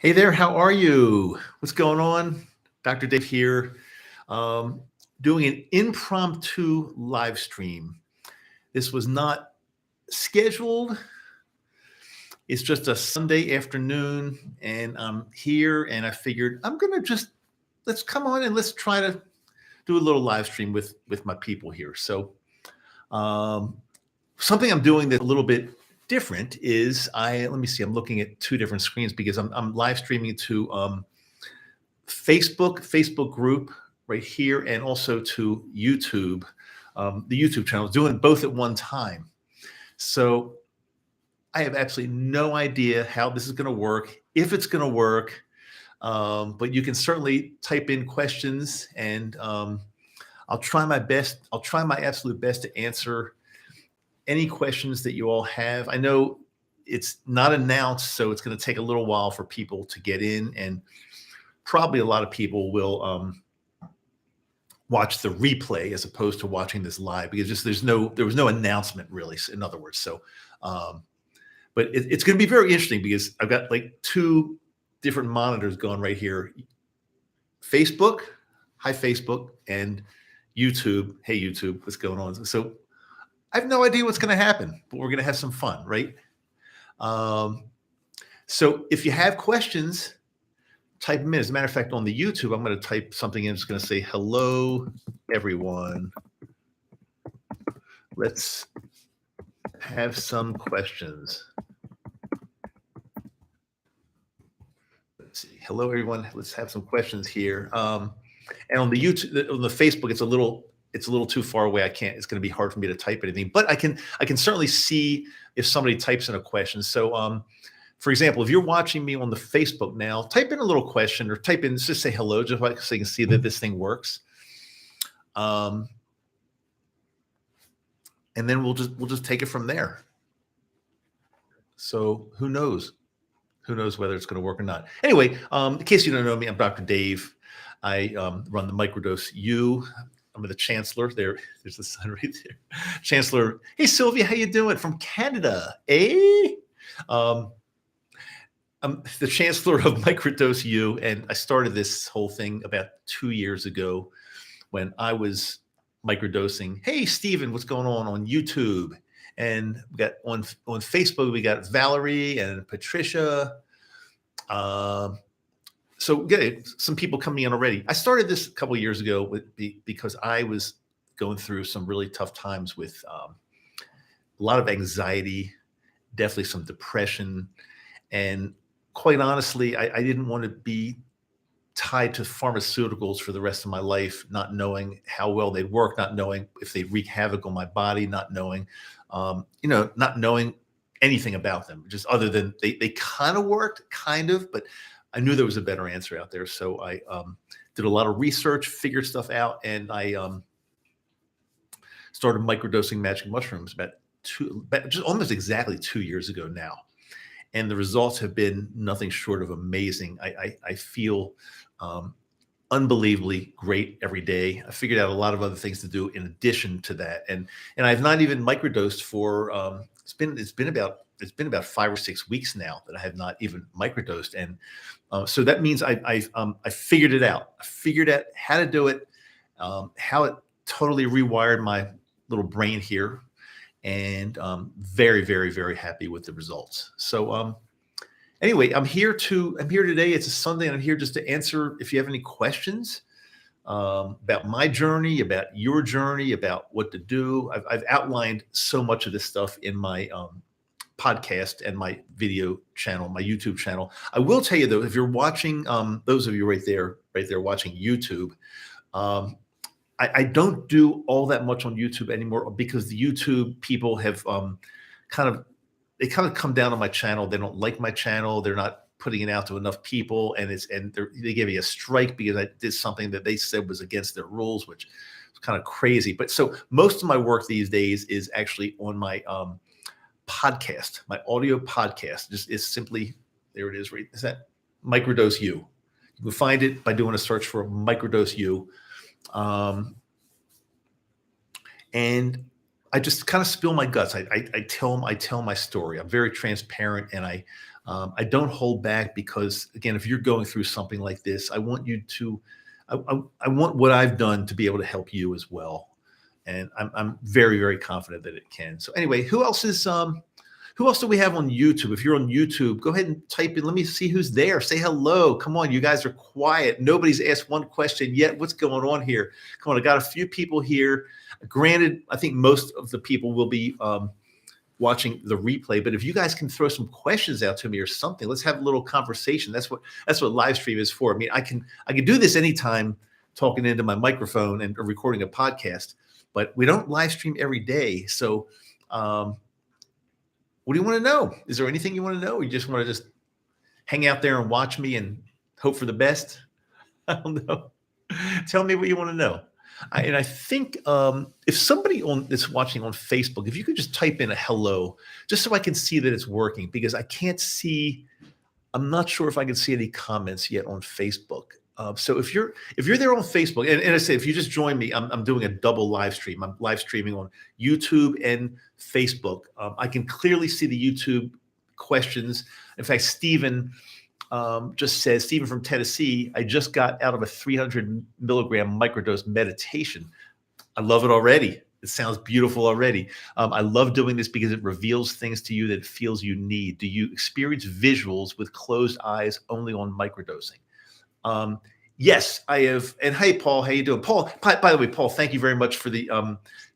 Hey there, how are you? What's going on? Dr. Dave here, um, doing an impromptu live stream. This was not scheduled. It's just a Sunday afternoon, and I'm here, and I figured I'm gonna just let's come on and let's try to do a little live stream with my people here. So, um, something I'm doing that's a little bit different is let me see. I'm looking at two different screens because I'm live streaming to Facebook group right here, and also to YouTube, the YouTube channel, doing both at one time. So I have absolutely no idea how this is going to work, if it's going to work. But you can certainly type in questions, and I'll try my best. I'll try my absolute best to answer any questions that you all have. I know it's not announced, so it's going to take a little while for people to get in, and probably a lot of people will watch the replay as opposed to watching this live, because just there was no announcement really, in other words. So but it's going to be very interesting because I've got like two different monitors going right here. Facebook, hi Facebook, and YouTube, hey YouTube, what's going on? So I have no idea what's going to happen, but we're going to have some fun, right? So if you have questions, type them in. As a matter of fact, on the YouTube, I'm going to type something in. It's going to say, hello, everyone. Let's have some questions. Let's see. Hello, everyone. Let's have some questions here. And on the YouTube, on the Facebook, it's a little too far away. It's going to be hard for me to type anything, but I can certainly see if somebody types in a question. So, for example, if you're watching me on the Facebook now, type in a little question, or type in, just say hello, just so you can see that this thing works. And then we'll just take it from there. So who knows? Who knows whether it's going to work or not? Anyway, in case you don't know me, I'm Dr. Dave. I run the Microdose U. I'm the chancellor. There's the sun right there. Chancellor. Hey, Sylvia, how you doing? From Canada, eh? I'm the chancellor of Microdose U, and I started this whole thing about 2 years ago when I was microdosing. Hey, Stephen, what's going on YouTube? And we got on Facebook, we got Valerie and Patricia. So we got some people coming in already. I started this a couple of years ago because I was going through some really tough times with a lot of anxiety, definitely some depression, and quite honestly, I didn't want to be tied to pharmaceuticals for the rest of my life, not knowing how well they'd work, not knowing if they'd wreak havoc on my body, not knowing, not knowing anything about them, just other than they kind of worked, kind of, but I knew there was a better answer out there. So I did a lot of research, figured stuff out, and I started microdosing magic mushrooms about just almost exactly 2 years ago now. And the results have been nothing short of amazing. I feel unbelievably great every day. I figured out a lot of other things to do in addition to that, and I've not even microdosed for it's been about 5 or 6 weeks now that I have not even microdosed, and so that means I figured it out. I figured out how to do it, how it totally rewired my little brain here. And very, very, very happy with the results. So anyway, I'm here today. It's a Sunday, and I'm here just to answer if you have any questions about my journey, about your journey, about what to do. I've outlined so much of this stuff in my podcast and my video channel, my YouTube channel. I will tell you though, if you're watching, those of you right there watching YouTube, I don't do all that much on YouTube anymore because the YouTube people have kind of come down on my channel. They don't like my channel. They're not putting it out to enough people, and they gave me a strike because I did something that they said was against their rules, which is kind of crazy. But so most of my work these days is actually on my podcast, my audio podcast. Just is simply, there it is. Right, is that Microdose U? You can find it by doing a search for Microdose U. And I just kind of spill my guts. I tell my story. I'm very transparent, and I don't hold back because, again, if you're going through something like this, I want you to, I want what I've done to be able to help you as well, and I'm very very confident that it can. So anyway, who else do we have on YouTube? If you're on YouTube, go ahead and type in. Let me see who's there. Say hello. Come on, you guys are quiet. Nobody's asked one question yet. What's going on here? Come on, I got a few people here. Granted, I think most of the people will be watching the replay, but if you guys can throw some questions out to me or something, let's have a little conversation. That's what live stream is for. I mean, I can do this anytime, talking into my microphone and recording a podcast, but we don't live stream every day. So what do you want to know? Is there anything you want to know? Or you just want to just hang out there and watch me and hope for the best? I don't know. Tell me what you want to know. And I think if somebody that's watching on Facebook, if you could just type in a hello, just so I can see that it's working, because I can't see. I'm not sure if I can see any comments yet on Facebook. So if you're there on Facebook, and I say, if you just join me, I'm doing a double live stream. I'm live streaming on YouTube and Facebook. I can clearly see the YouTube questions. In fact, Stephen just says, Stephen from Tennessee, I just got out of a 300 milligram microdose meditation. I love it already. It sounds beautiful already. I love doing this because it reveals things to you that it feels you need. Do you experience visuals with closed eyes only on microdosing? Yes, I have. And hey, Paul, how you doing? Paul, by the way, Paul, thank you very much for the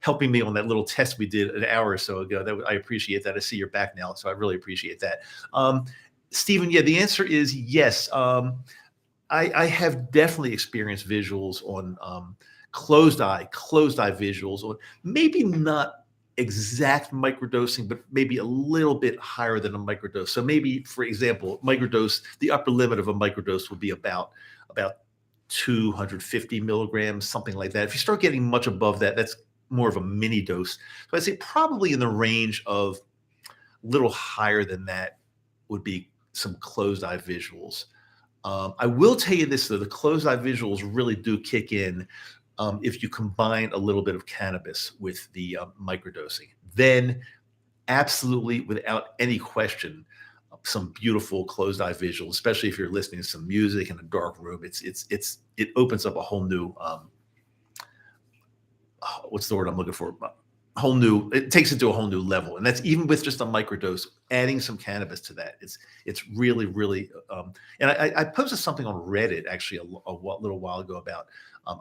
helping me on that little test we did an hour or so ago. I appreciate that. I see you're back now, so I really appreciate that. Stephen, yeah, the answer is yes. I have definitely experienced visuals on closed eye visuals, or maybe not exact microdosing, but maybe a little bit higher than a microdose. So maybe, for example, microdose, the upper limit of a microdose would be about 250 milligrams, something like that. If you start getting much above that, that's more of a mini dose. So I'd say probably in the range of a little higher than that would be some closed eye visuals. I will tell you this, though, the closed eye visuals really do kick in if you combine a little bit of cannabis with the microdosing. Then absolutely, without any question, some beautiful closed eye visuals, especially if you're listening to some music in a dark room. It opens up a whole new what's the word I'm looking for? It takes it to a whole new level. And that's even with just a microdose, adding some cannabis to that. It's really, really, and I posted something on Reddit actually a little while ago about,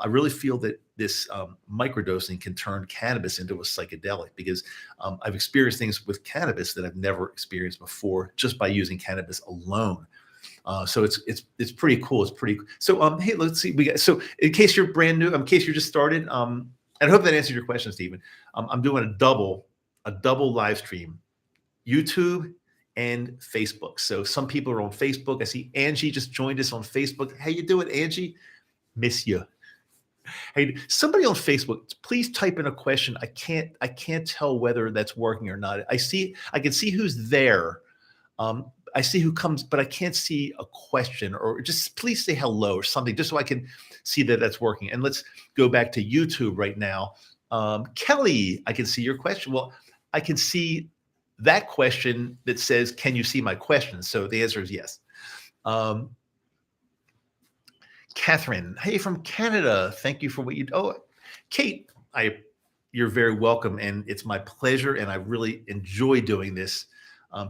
I really feel that this microdosing can turn cannabis into a psychedelic, because I've experienced things with cannabis that I've never experienced before just by using cannabis alone. So it's pretty cool. It's pretty. So hey, let's see. So in case you're brand new, in case you just started, and I hope that answered your question, Stephen. I'm doing a double live stream, YouTube and Facebook. So some people are on Facebook. I see Angie just joined us on Facebook. How you doing, Angie? Miss you. Hey, somebody on Facebook, please type in a question. I can't tell whether that's working or not. I can see who's there. I see who comes, but I can't see a question, or just please say hello or something, just so I can see that that's working. And let's go back to YouTube right now. Kelly, I can see your question. Well, I can see that question that says, can you see my question? So the answer is yes. Catherine, hey, from Canada. Thank you for what you do. Oh, Kate, you're very welcome. And it's my pleasure. And I really enjoy doing this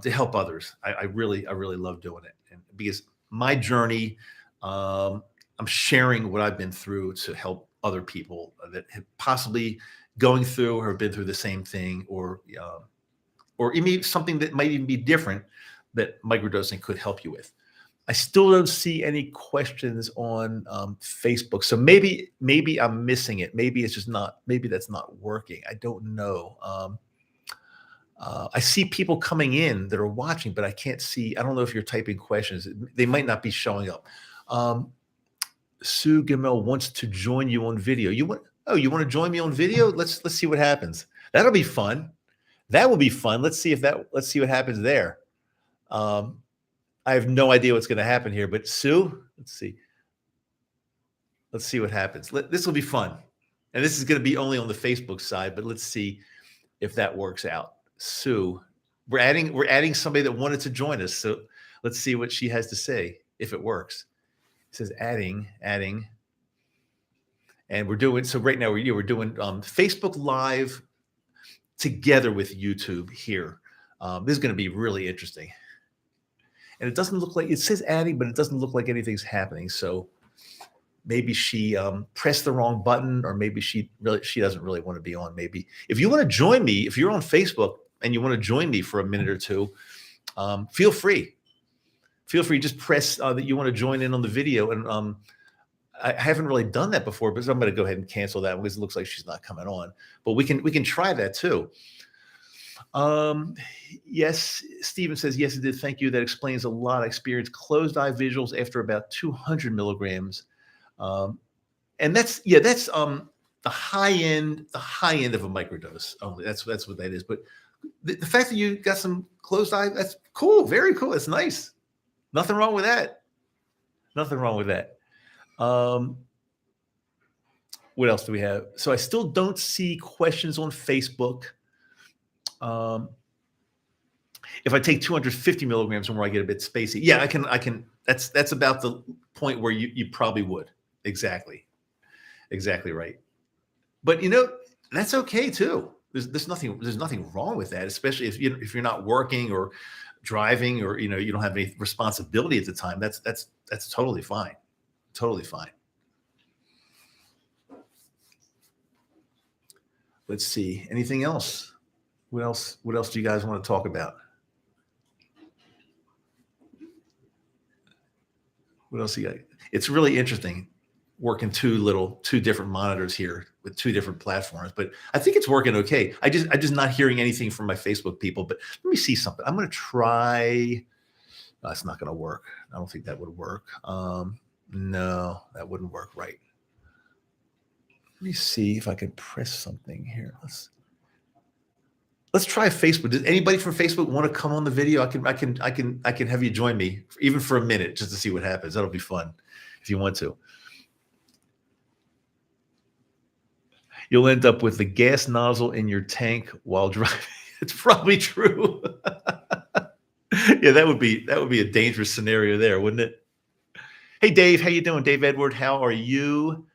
to help others. I really love doing it. And because my journey, I'm sharing what I've been through to help other people that have possibly going through or have been through the same thing, or even something that might even be different that microdosing could help you with. I still don't see any questions on Facebook. So maybe I'm missing it. Maybe it's just not, maybe that's not working. I don't know. I see people coming in that are watching, but I can't see. I don't know if you're typing questions. They might not be showing up. Sue Gamel wants to join you on video. You want to join me on video? Let's see what happens. That'll be fun. That will be fun. Let's see what happens there. I have no idea what's going to happen here, but Sue, let's see what happens. This will be fun. And this is going to be only on the Facebook side, but let's see. if that works out. Sue, we're adding somebody that wanted to join us. So let's see what she has to say if it works. It says adding, and we're doing so right now. We're doing Facebook Live together with YouTube here. This is going to be really interesting. And it doesn't look like it says adding, but it doesn't look like anything's happening. So maybe she pressed the wrong button, or maybe she doesn't really want to be on. Maybe if you want to join me, if you're on Facebook and you want to join me for a minute or two, feel free. Feel free. Just press that you want to join in on the video. And I haven't really done that before, but I'm going to go ahead and cancel that because it looks like she's not coming on. But we can try that too. Yes, Stephen says, yes, it did. Thank you. That explains a lot. I experienced closed eye visuals after about 200 milligrams. And that's the high end of a microdose only. That's what that is. But the fact that you got some closed eye, that's cool. Very cool. It's nice. Nothing wrong with that. Nothing wrong with that. What else do we have? So I still don't see questions on Facebook. If I take 250 milligrams and where I get a bit spacey, yeah, I can. That's about the point where you probably would. Exactly right. But that's okay too. There's nothing wrong with that, especially if you're not working or driving, or you don't have any responsibility at the time. That's totally fine. Totally fine. Let's see. Anything else? What else do you guys want to talk about? What else you got? It's really interesting working two different monitors here with two different platforms, but I think it's working okay. I just not hearing anything from my Facebook people, but let me see something. I'm going to try. It's not going to work. I don't think that would work. No, that wouldn't work right. Let me see if I can press something here. Let's try Facebook. Does anybody from Facebook want to come on the video? I can have you join me even for a minute just to see what happens. That'll be fun if you want to. You'll end up with the gas nozzle in your tank while driving. It's probably true. Yeah, that would be a dangerous scenario there, wouldn't it? Hey, Dave, how you doing? Dave Edward, how are you?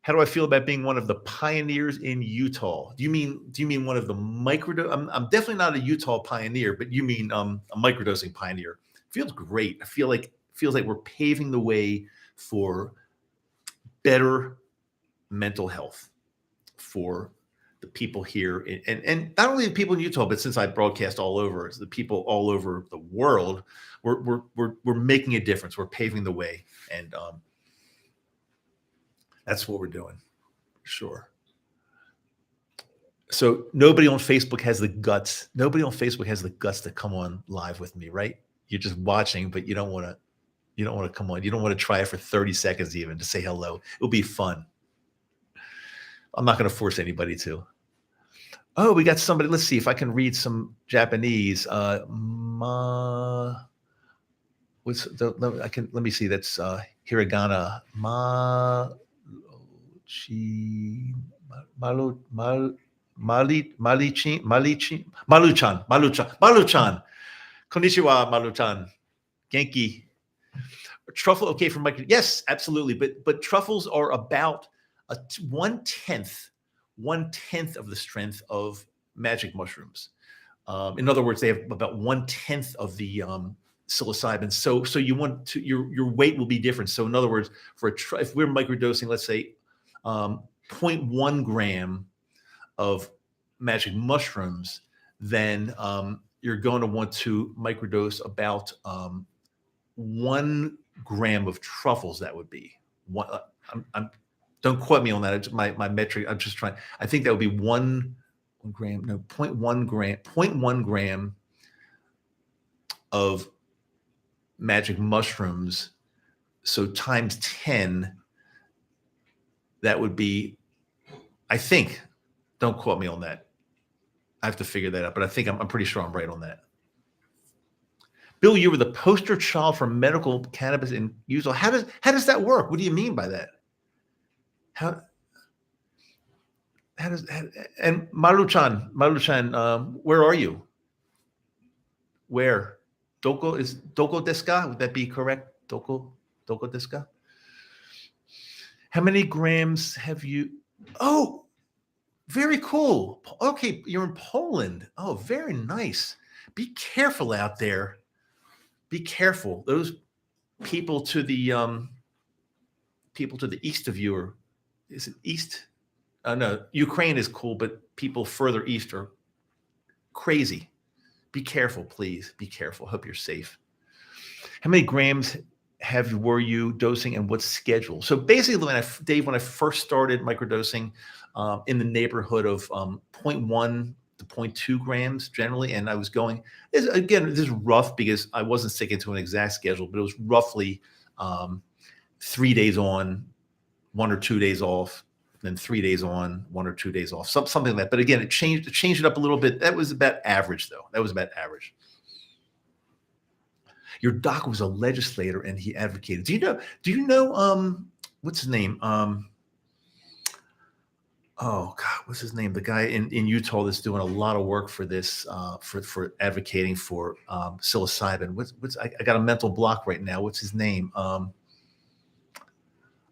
How do I feel about being one of the pioneers in Utah? Do you mean one of the microdose? I'm definitely not a Utah pioneer, but you mean a microdosing pioneer. Feels great. I feels like we're paving the way for better mental health for the people here, and not only the people in Utah, but since I broadcast all over, it's the people all over the world. We're making a difference. We're paving the way, and that's what we're doing, sure. So nobody on Facebook has the guts. Nobody on Facebook has the guts to come on live with me, right? You're just watching, but you don't want to come on. You don't want to try it for 30 seconds even to say hello. It'll be fun. I'm not going to force anybody to. Oh, we got somebody. Let's see if I can read some Japanese. Let me see. That's hiragana. Maluchan. Konnichiwa, Maluchan. Genki. Truffle, okay, from Mike. Yes, absolutely. But truffles are about one-tenth of the strength of magic mushrooms. In other words, they have about 1/10 of the psilocybin. So you want to your weight will be different. So in other words, if we're microdosing, let's say 0.1 gram of magic mushrooms, then you're going to want to microdose about 1 gram of truffles. That would be one. Don't quote me on that. It's my metric. I'm just trying. I think that would be 1 gram. No, 0.1 gram. 0.1 gram of magic mushrooms. So times 10. That would be, I think. Don't quote me on that. I have to figure that out. But I think I'm pretty sure I'm right on that. Bill, you were the poster child for medical cannabis in Utah. How does that work? What do you mean by that? How? how does and Maruchan, where are you? Where? Doko desu ka? Would that be correct? Doko desu ka? How many grams have you? Oh, very cool. Okay, you're in Poland. Oh, very nice. Be careful out there. Be careful. Those people to the east of you are, is it east? No, Ukraine is cool, but people further east are crazy. Be careful, please. Be careful. Hope you're safe. How many grams were you dosing, and what schedule? So basically, Dave, when I first started microdosing, in the neighborhood of zero point 0.1 to zero point 0.2 grams generally, and I was going. Again, this is rough because I wasn't sticking to an exact schedule, but it was roughly 3 days on, 1 or 2 days off, then 3 days on, 1 or 2 days off, something like that. But again, it changed it up a little bit. That was about average, though. That was about average. Your doc was a legislator and he advocated. Do you know what's his name? Oh God, what's his name? The guy in Utah that's doing a lot of work for this, for advocating for psilocybin. I got a mental block right now. What's his name? Oh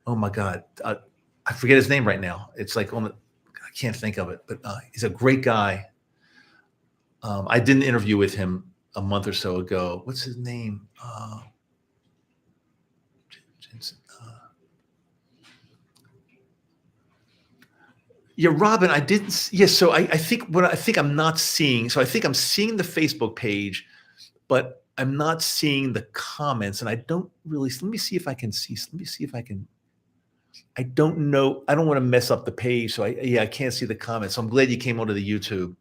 my God. I forget his name right now. It's like I can't think of it, but he's a great guy. I did an interview with him a month or so ago. What's his name? Jensen, yeah, Robin, I didn't. Yeah, so I think I'm not seeing. So I think I'm seeing the Facebook page, but I'm not seeing the comments, and I don't really. Let me see if I can see. Let me see if I can. I don't know. I don't want to mess up the page, so I can't see the comments. So I'm glad you came onto the YouTube.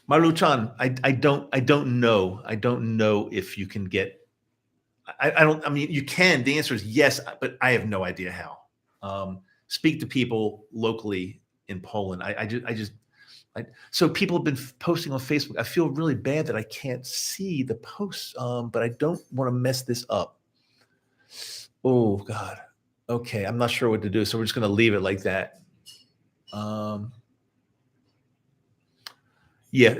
Maru-chan, I don't know. I don't know if you can get. I mean, you can. The answer is yes, but I have no idea how. Speak to people locally in Poland. So people have been posting on Facebook. I feel really bad that I can't see the posts, but I don't want to mess this up. Oh God. Okay, I'm not sure what to do, so we're just going to leave it like that. Yeah,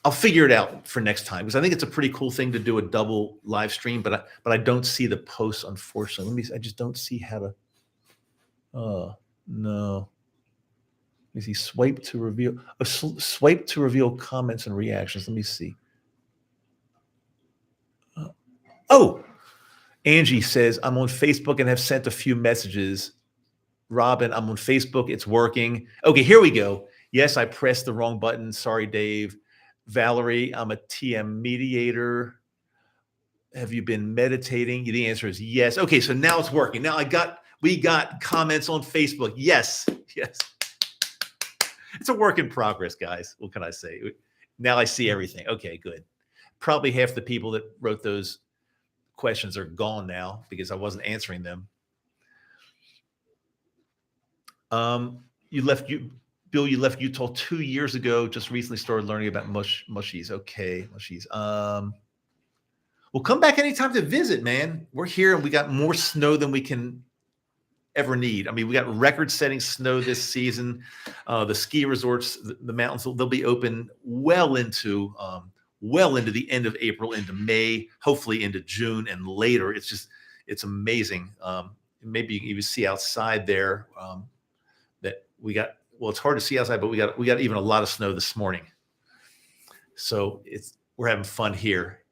I'll figure it out for next time because I think it's a pretty cool thing to do a double live stream, but I don't see the posts, unfortunately. I just don't see how to. Oh no. Let me see. Swipe to reveal comments and reactions. Let me see. Oh, Angie says, I'm on Facebook and have sent a few messages. Robin, I'm on Facebook. It's working. Okay, here we go. Yes, I pressed the wrong button. Sorry, Dave. Valerie, I'm a TM mediator. Have you been meditating? The answer is yes. Okay, so now it's working. Now we got comments on Facebook. Yes, yes. It's a work in progress, guys. What can I say? Now I see everything. Okay, good. Probably half the people that wrote those questions are gone now because I wasn't answering them. Bill, you left Utah 2 years ago. Just recently started learning about mushies. Okay, mushies. Well, come back anytime to visit, man. We're here and we got more snow than we can ever need. I mean, we got record-setting snow this season. The ski resorts, the mountains, they'll be open well into the end of April, into May, hopefully into June and later. It's amazing. Maybe you can even see outside there that we got. Well, it's hard to see outside, but we got even a lot of snow this morning. So we're having fun here.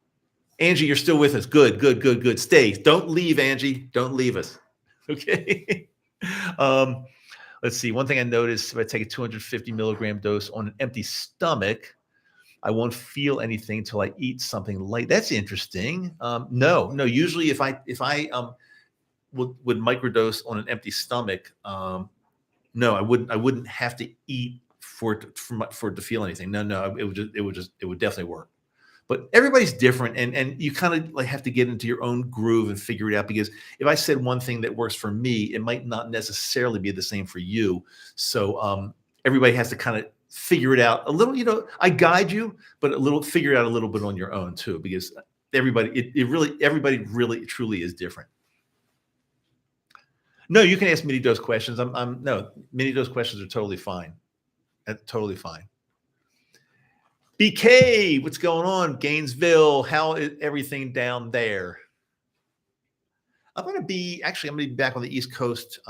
Angie, you're still with us. Good. Stay. Don't leave, Angie. Don't leave us. Okay. Let's see. One thing I noticed, if I take a 250 milligram dose on an empty stomach, I won't feel anything until I eat something light. That's interesting. No. Usually, if I would microdose on an empty stomach, no, I wouldn't have to eat for it to feel anything. No, it would definitely work. But everybody's different, and you kind of like have to get into your own groove and figure it out. Because if I said one thing that works for me, it might not necessarily be the same for you. So everybody has to kind of figure it out a little. I guide you, but figure it out a little bit on your own too, because everybody really truly is different. No, you can ask mini dose questions. No, mini dose questions are totally fine. Totally fine. BK, what's going on? Gainesville, how is everything down there? I'm going to be back on the East Coast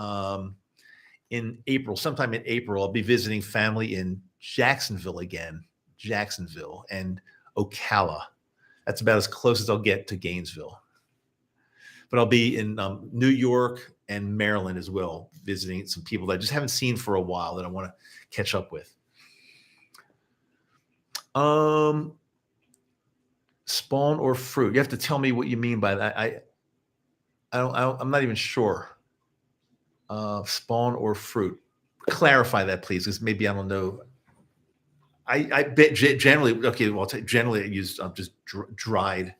in April, sometime in April. I'll be visiting family in Jacksonville again, Jacksonville and Ocala. That's about as close as I'll get to Gainesville. But I'll be in New York and Maryland as well, visiting some people that I just haven't seen for a while that I want to catch up with. Spawn or fruit? You have to tell me what you mean by that. I'm not even sure. Spawn or fruit? Clarify that, please, because maybe I don't know. I bet generally, okay. Well, generally I use just dried,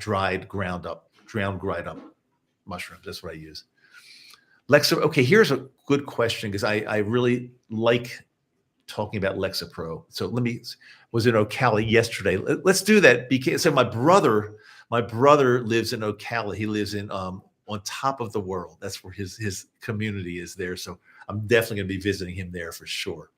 ground up mushrooms. That's what I use. Lexa. Okay, here's a good question because I really like talking about Lexapro. So was in Ocala yesterday. Let's do that. So my brother lives in Ocala. He lives in on top of the world. That's where his community is there. So I'm definitely going to be visiting him there for sure.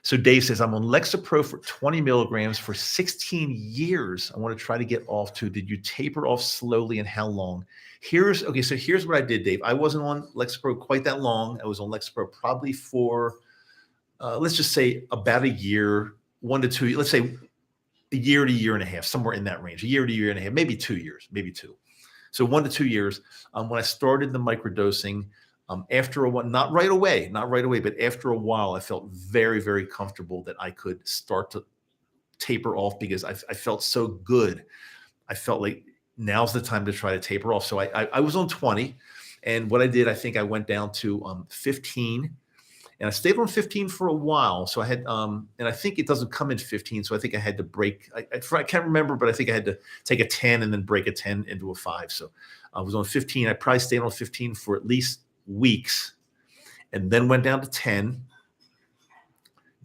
So Dave says, I'm on Lexapro for 20 milligrams for 16 years. I want to try to get off to. Did you taper off slowly and how long? Here's what I did, Dave. I wasn't on Lexapro quite that long. I was on Lexapro probably for, let's just say about a year, 1 to 2, let's say a year to year and a half, somewhere in that range, a year to year and a half, maybe 2 years, maybe 2. So 1 to 2 years. When I started the microdosing, after a while, not right away, but after a while, I felt very, very comfortable that I could start to taper off because I felt so good. I felt like now's the time to try to taper off. So I was on 20, and what I did, I think I went down to 15, and I stayed on 15 for a while. So I had, and I think it doesn't come in 15, so I think I had to break. I can't remember, but I think I had to take a 10 and then break a 10 into a 5. So I was on 15. I probably stayed on 15 for at least weeks, and then went down to 10.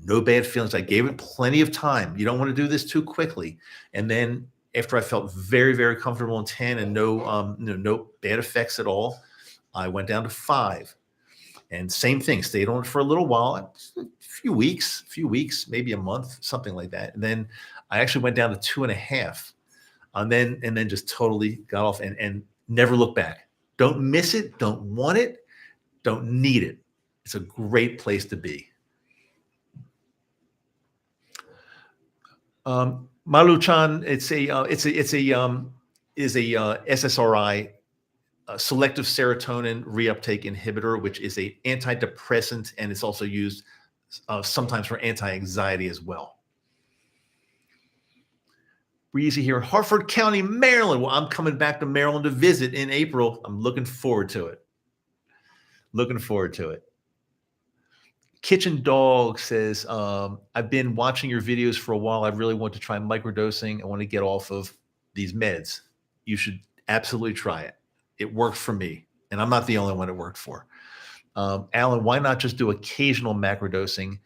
No bad feelings. I gave it plenty of time. You don't want to do this too quickly. And then after I felt very, very comfortable in 10 and no bad effects at all, I went down to 5. And same thing, stayed on it for a little while, a few weeks, maybe a month, something like that. And then I actually went down to 2.5, and then just totally got off and never looked back. Don't miss it. Don't want it. Don't need it. It's a great place to be. Malu-chan, is a SSRI, selective serotonin reuptake inhibitor, which is a antidepressant, and it's also used sometimes for anti-anxiety as well. Breezy here, Harford County, Maryland. Well, I'm coming back to Maryland to visit in April. I'm looking forward to it. Kitchen Dog says, I've been watching your videos for a while. I really want to try microdosing. I want to get off of these meds. You should absolutely try it. It worked for me, and I'm not the only one it worked for. Alan, why not just do occasional macrodosing?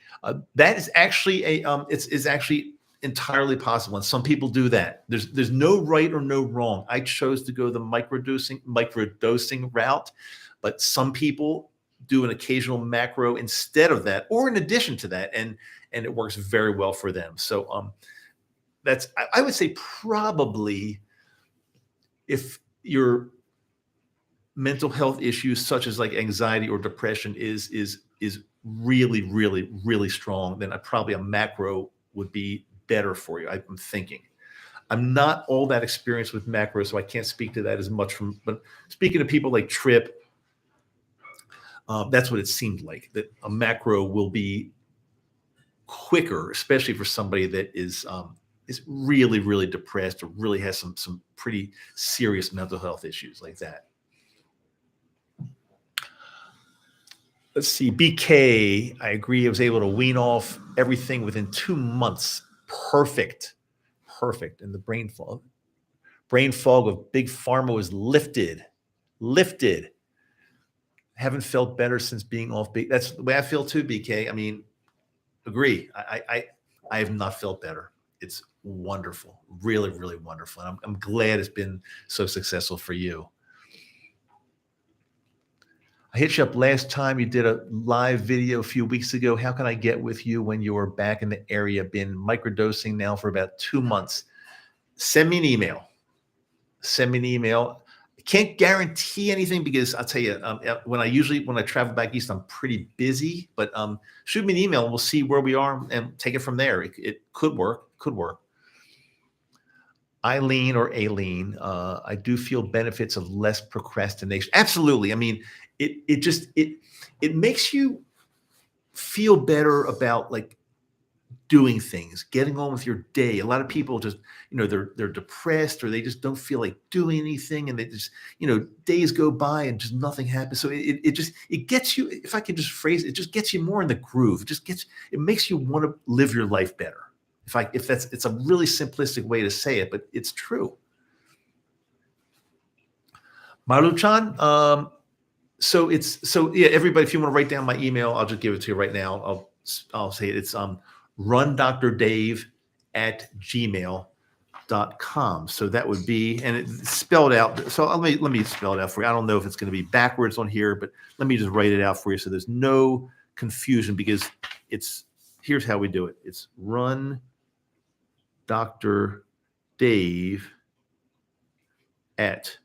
That is actually it's actually entirely possible, and some people do that. There's no right or no wrong. I chose to go the microdosing route, but some people do an occasional macro instead of that, or in addition to that, and it works very well for them. So that's, I would say, probably, if your mental health issues such as like anxiety or depression is really, really, really strong, then probably a macro would be better for you. I'm thinking. I'm not all that experienced with macro, so I can't speak to that as much. But speaking to people like Trip, that's what it seemed like, that a macro will be quicker, especially for somebody that is really, really depressed or really has some pretty serious mental health issues like that. Let's see, BK, I agree. I was able to wean off everything within 2 months. Perfect. And the brain fog of big pharma was lifted. Haven't felt better since being off. That's the way I feel too, BK. I mean, agree. I have not felt better. It's wonderful, really, really wonderful. And I'm glad it's been so successful for you. I hit you up last time. You did a live video a few weeks ago. How can I get with you when you are back in the area? Been microdosing now for about 2 months. Send me an email. Send me an email. I can't guarantee anything because I'll tell you, when I travel back east, I'm pretty busy. But shoot me an email and we'll see where we are and take it from there. It could work. Could work. Eileen or Aileen, I do feel benefits of less procrastination. Absolutely. I mean, it makes you feel better about like doing things, getting on with your day. A lot of people just, they're depressed or they just don't feel like doing anything, and they just, days go by and just nothing happens. So it gets you, if I can just phrase it, it just gets you more in the groove. It makes you want to live your life better. It's a really simplistic way to say it, but it's true. Maruchan, yeah, everybody, if you want to write down my email, I'll just give it to you right now. I'll say it. It's rundrdave@gmail.com. So that would be, and it's spelled out. So let me spell it out for you. I don't know if it's going to be backwards on here, but let me just write it out for you so there's no confusion, because here's how we do it. It's run Dr. Dave at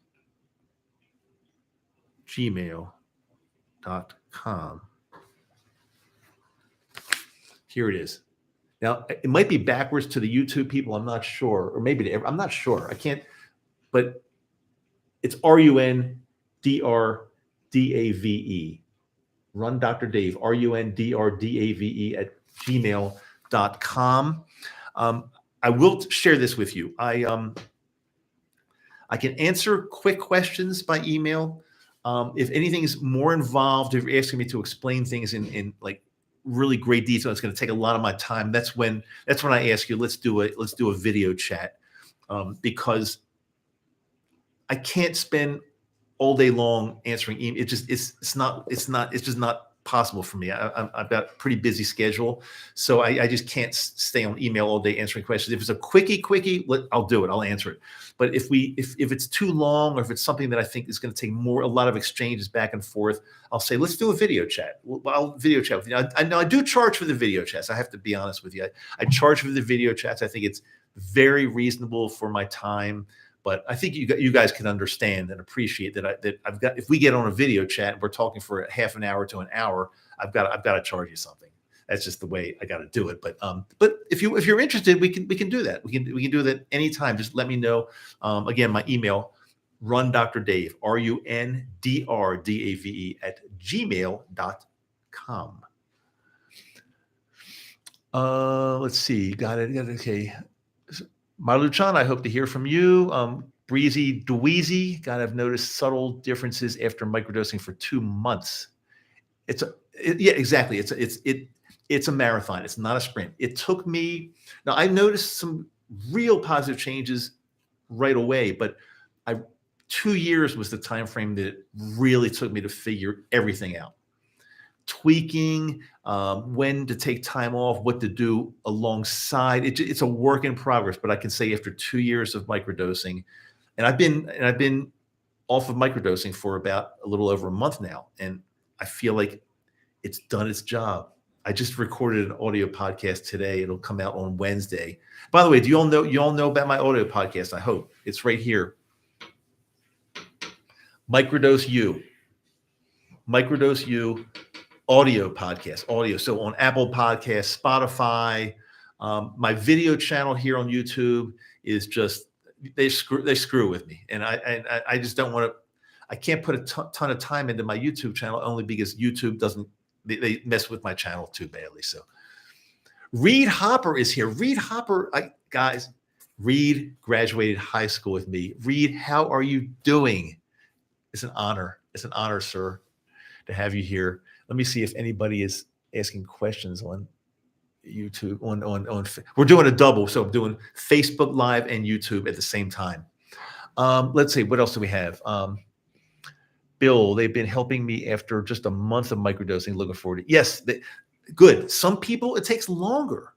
gmail.com. Here it is. Now, it might be backwards to the YouTube people. I'm not sure. Or maybe I'm not sure. I can't, but it's RUNDRDAVE. Run Dr. Dave, RUNDRDAVE at gmail.com. I will share this with you. I can answer quick questions by email. If anything is more involved, if you're asking me to explain things in like really great detail, it's going to take a lot of my time. That's when I ask you, let's do a video chat, because I can't spend all day long answering email. It's just not possible for me. I've got a pretty busy schedule, so I just can't stay on email all day answering questions. If it's a quickie, I'll do it. I'll answer it. But if it's too long, or if it's something that I think is going to take a lot of exchanges back and forth, I'll say, let's do a video chat. I'll video chat with you. I know I do charge for the video chats. I have to be honest with you. I charge for the video chats. I think it's very reasonable for my time. But I think you guys can understand and appreciate that I've got, if we get on a video chat and we're talking for a half an hour to an hour, I've got to charge you something. That's just the way I got to do it. But if you're interested, we can do that. We can do that anytime. Just let me know. Again, my email, rundrdave, RUNDRDAVE at gmail.com. Let's see. Got it. Okay. Maluchan, I hope to hear from you. Breezy Dweezy, God, I've noticed subtle differences after microdosing for 2 months. Yeah, exactly. It's a marathon. It's not a sprint. It took me, now I noticed some real positive changes right away, but 2 years was the time frame that it really took me to figure everything out. Tweaking, when to take time off, what to do alongside. It's a work in progress, but I can say after 2 years of microdosing, and I've been off of microdosing for about a little over a month now, and I feel like it's done its job. I just recorded an audio podcast today. It'll come out on Wednesday. By the way, you all know about my audio podcast? I hope it's right here. Microdose You audio podcast, audio. So on Apple Podcasts, Spotify, my video channel here on YouTube is just, they screw with me. And I just don't want to, I can't put a ton of time into my YouTube channel, only because YouTube they mess with my channel too badly. So Reed Hopper is here. Reed Hopper, guys, Reed graduated high school with me. Reed, how are you doing? It's an honor. It's an honor, sir, to have you here. Let me see if anybody is asking questions on YouTube. We're doing a double, so I'm doing Facebook Live and YouTube at the same time. Let's see, what else do we have? Bill, they've been helping me after just a month of microdosing. Looking forward to it. Yes, good. Some people, it takes longer.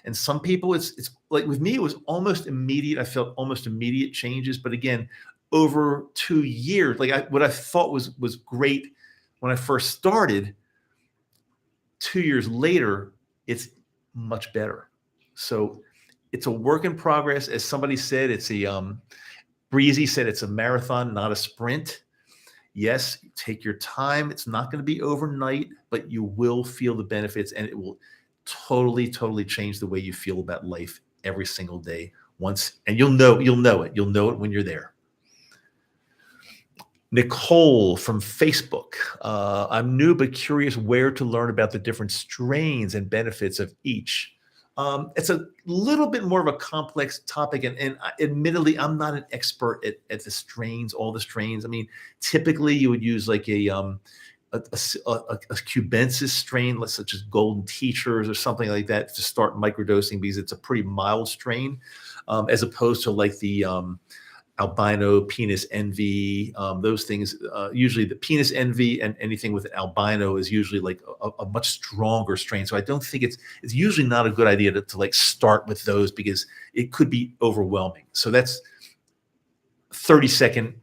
And some people, it's like with me, it was almost immediate. I felt almost immediate changes. But again, over 2 years, like what I thought was great when I first started, 2 years later, it's much better. So it's a work in progress. As somebody said, it's a Breezy said it's a marathon, not a sprint. Yes, take your time. It's not going to be overnight, but you will feel the benefits, and it will totally, totally change the way you feel about life every single day. Once, and you'll know it. You'll know it when you're there. Nicole from Facebook. I'm new but curious where to learn about the different strains and benefits of each. It's a little bit more of a complex topic, and admittedly, I'm not an expert at the strains, all the strains. I mean, typically you would use like a cubensis strain, such as Golden Teachers or something like that, to start microdosing because it's a pretty mild strain, as opposed to like the albino, penis envy, those things. Usually the penis envy and anything with albino is usually like a much stronger strain. So I don't think it's usually not a good idea to like start with those because it could be overwhelming. So that's 30-second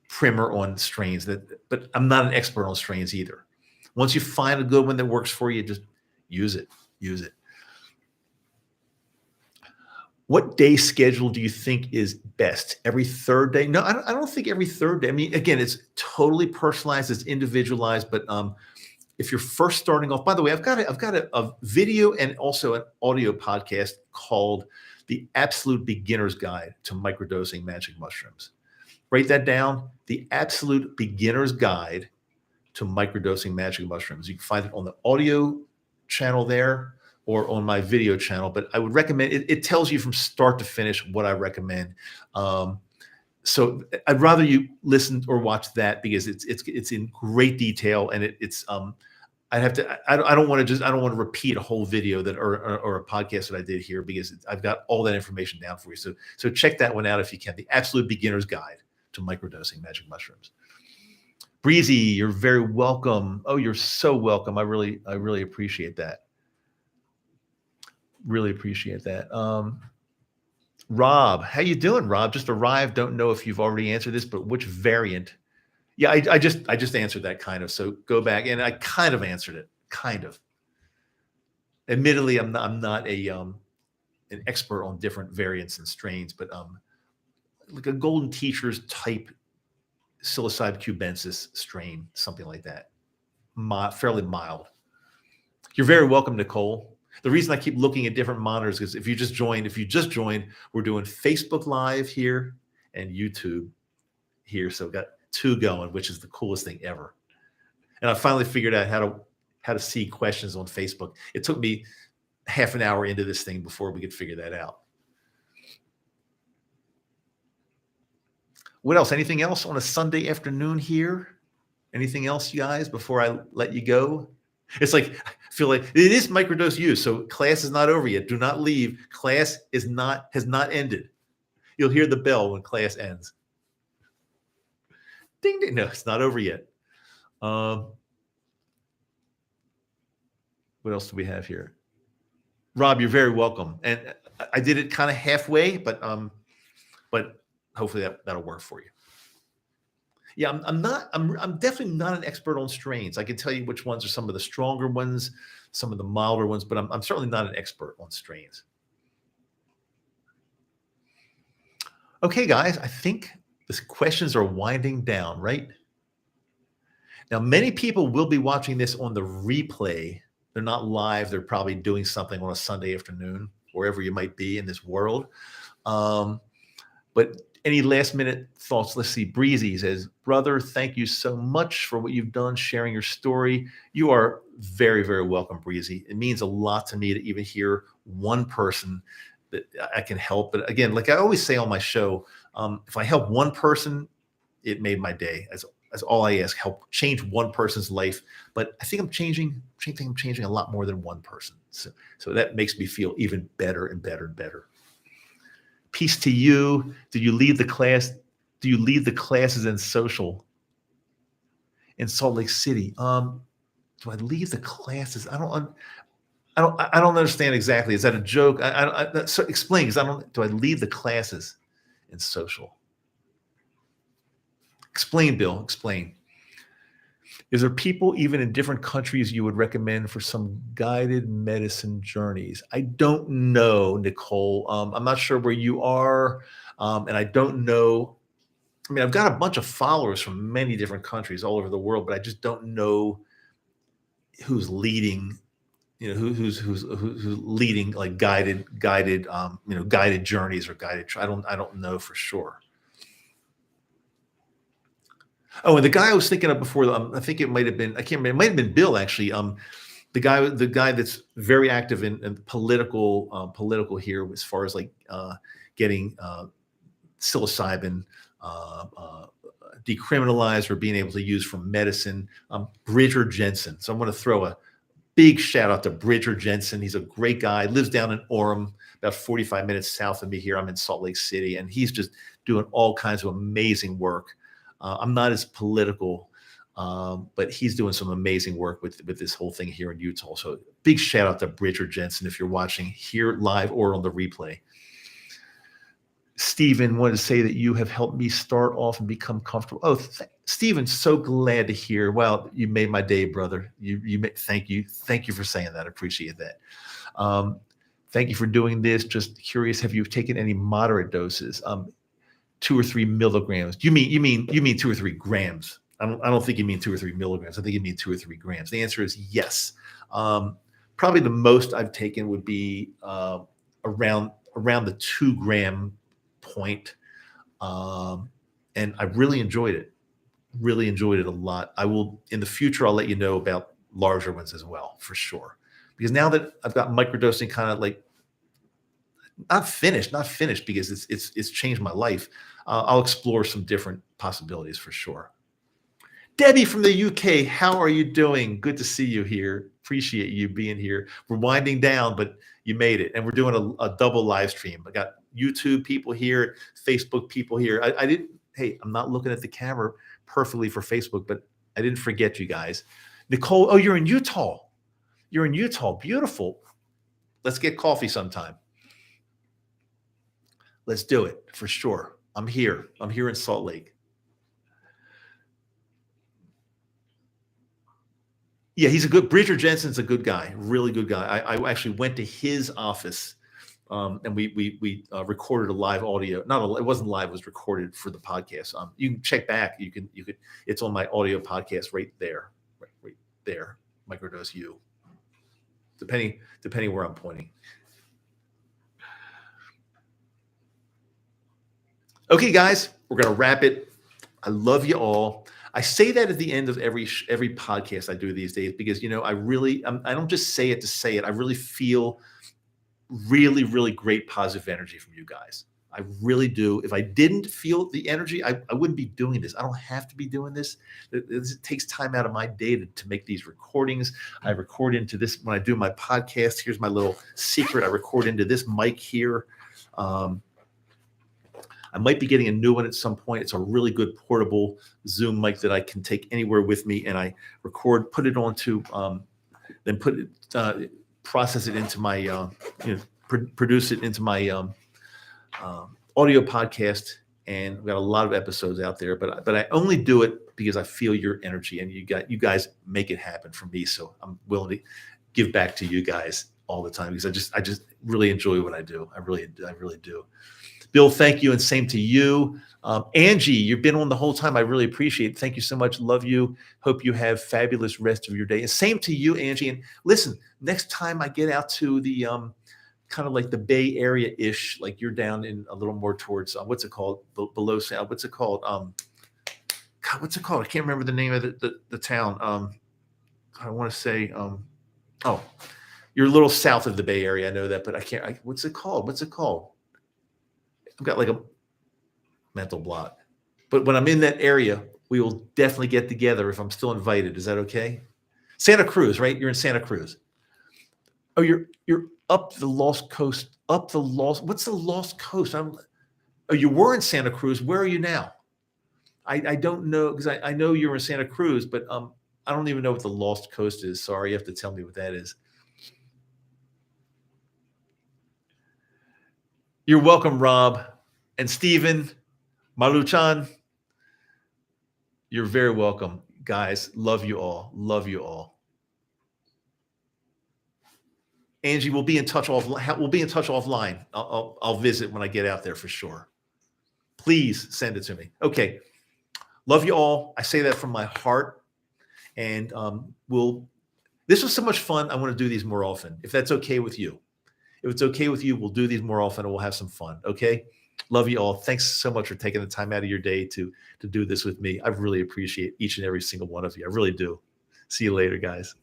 primer on strains, but I'm not an expert on strains either. Once you find a good one that works for you, just use it. What day schedule do you think is best? Every third day? No, I don't think every third day. I mean, again, it's totally personalized, it's individualized. But if you're first starting off, by the way, I've got a video and also an audio podcast called "The Absolute Beginner's Guide to Microdosing Magic Mushrooms." Write that down. The Absolute Beginner's Guide to Microdosing Magic Mushrooms. You can find it on the audio channel there, or on my video channel, but I would recommend it. It tells you from start to finish what I recommend. So I'd rather you listen or watch that because it's in great detail, and I don't want to repeat a whole video or a podcast that I did here because I've got all that information down for you. So check that one out if you can. The Absolute Beginner's Guide to Microdosing Magic Mushrooms. Breezy, you're very welcome. Oh, you're so welcome. I really appreciate that. Really appreciate that. Rob, how you doing, Rob? Just arrived. Don't know if you've already answered this, but which variant? Yeah, I just answered that kind of. So go back, and I kind of answered it. Kind of. Admittedly, I'm not an expert on different variants and strains, but like a Golden Teachers type psilocybe cubensis strain, something like that. Fairly mild. You're very welcome, Nicole. The reason I keep looking at different monitors is if you just joined, we're doing Facebook Live here and YouTube here. So I've got two going, which is the coolest thing ever. And I finally figured out how to see questions on Facebook. It took me half an hour into this thing before we could figure that out. What else? Anything else on a Sunday afternoon here? Anything else, you guys, before I let you go? It's like, I feel like it is microdose use. So class is not over yet. Do not leave. Class has not ended. You'll hear the bell when class ends. Ding, ding. No, it's not over yet. What else do we have here? Rob, you're very welcome. And I did it kind of halfway, but hopefully that'll work for you. Yeah, I'm definitely not an expert on strains. I can tell you which ones are some of the stronger ones, some of the milder ones, but I'm certainly not an expert on strains. Okay, guys, I think the questions are winding down, right? Now, many people will be watching this on the replay. They're not live. They're probably doing something on a Sunday afternoon, wherever you might be in this world. But any last minute thoughts? Let's see. Breezy says, brother, thank you so much for what you've done, sharing your story. You are very, very welcome, Breezy. It means a lot to me to even hear one person that I can help. But again, like I always say on my show, if I help one person, it made my day. That's all I ask, help change one person's life. But I think I'm changing a lot more than one person. So that makes me feel even better and better and better. Peace to you. Do you lead the class? Do you lead the classes in social in Salt Lake City? Do I lead the classes? I don't understand exactly. Is that a joke? So explain, because I don't. Do I lead the classes in social? Explain, Bill. Explain. Is there people even in different countries you would recommend for some guided medicine journeys? I don't know, Nicole. I'm not sure where you are, and I don't know. I mean, I've got a bunch of followers from many different countries all over the world, but I just don't know who's leading. You know, who's leading like guided journeys or guided. I don't know for sure. Oh, and the guy I was thinking of before, I think it might have been, I can't remember, it might have been Bill actually. The guy that's very active in political here as far as like getting psilocybin decriminalized or being able to use for medicine, Bridger Jensen. So I'm going to throw a big shout out to Bridger Jensen. He's a great guy, lives down in Orem, about 45 minutes south of me here. I'm in Salt Lake City, and he's just doing all kinds of amazing work. I'm not as political, but he's doing some amazing work with this whole thing here in Utah. So big shout out to Bridger Jensen if you're watching here live or on the replay. Stephen wanted to say that you have helped me start off and become comfortable. Oh, Stephen, so glad to hear. Well, you made my day, brother. Thank you for saying that. I appreciate that. Thank you for doing this. Just curious, have you taken any moderate doses? 2 or 3 milligrams. You mean 2 or 3 grams? I don't think you mean 2 or 3 milligrams. I think you mean 2 or 3 grams. The answer is yes. Probably the most I've taken would be around the 2 gram point, and I really enjoyed it. Really enjoyed it a lot. I will in the future. I'll let you know about larger ones as well, for sure. Because now that I've got microdosing kind of like not finished because it's changed my life. I'll explore some different possibilities for sure. Debbie from the UK, how are you doing? Good to see you here. Appreciate you being here. We're winding down, but you made it, and we're doing a double live stream. I got YouTube people here, Facebook people here. I didn't. Hey, I'm not looking at the camera perfectly for Facebook, but I didn't forget you guys. Nicole, oh, you're in Utah. You're in Utah. Beautiful. Let's get coffee sometime. Let's do it for sure. I'm here. I'm here in Salt Lake. Yeah, he's a good. Bridger Jensen's a good guy, really good guy. I actually went to his office, and we recorded a live audio. It wasn't live; it was recorded for the podcast. You can check back. You could. It's on my audio podcast right there, right there. Microdose U. Depending where I'm pointing. Okay, guys, we're gonna wrap it. I love you all. I say that at the end of every podcast I do these days because I don't just say it to say it. I really feel really great positive energy from you guys. I really do. If I didn't feel the energy, I wouldn't be doing this. I don't have to be doing this. It takes time out of my day to make these recordings. I record into this when I do my podcast. Here's my little secret. I record into this mic here. I might be getting a new one at some point. It's a really good portable Zoom mic that I can take anywhere with me, and I record, put it onto, then process it into my, produce it into my audio podcast. And we've got a lot of episodes out there, but I only do it because I feel your energy, and you guys make it happen for me. So I'm willing to give back to you guys all the time because I just really enjoy what I do. I really do. Bill, thank you, and same to you. Angie, you've been on the whole time. I really appreciate it. Thank you so much. Love you. Hope you have fabulous rest of your day. And same to you, Angie. And listen, next time I get out to the kind of like the Bay Area-ish, like you're down in a little more towards, what's it called? Below Sound. What's it called? God, what's it called? I can't remember the name of the town. I want to say, you're a little south of the Bay Area. I know that, but I can't. What's it called? I've got like a mental block. But when I'm in that area, we will definitely get together if I'm still invited. Is that okay? Santa Cruz, right? You're in Santa Cruz. Oh, you're up the Lost Coast. What's the Lost Coast? You were in Santa Cruz. Where are you now? I don't know, because I know you're in Santa Cruz, but I don't even know what the Lost Coast is. Sorry, you have to tell me what that is. You're welcome, Rob and Steven, Maluchan. You're very welcome, guys. Love you all. Love you all. Angie, we'll be in touch offline. I'll visit when I get out there for sure. Please send it to me. Okay. Love you all. I say that from my heart. And this was so much fun. I want to do these more often, if that's okay with you. If it's okay with you, we'll do these more often and we'll have some fun. Okay. Love you all. Thanks so much for taking the time out of your day to do this with me. I really appreciate each and every single one of you. I really do. See you later, guys.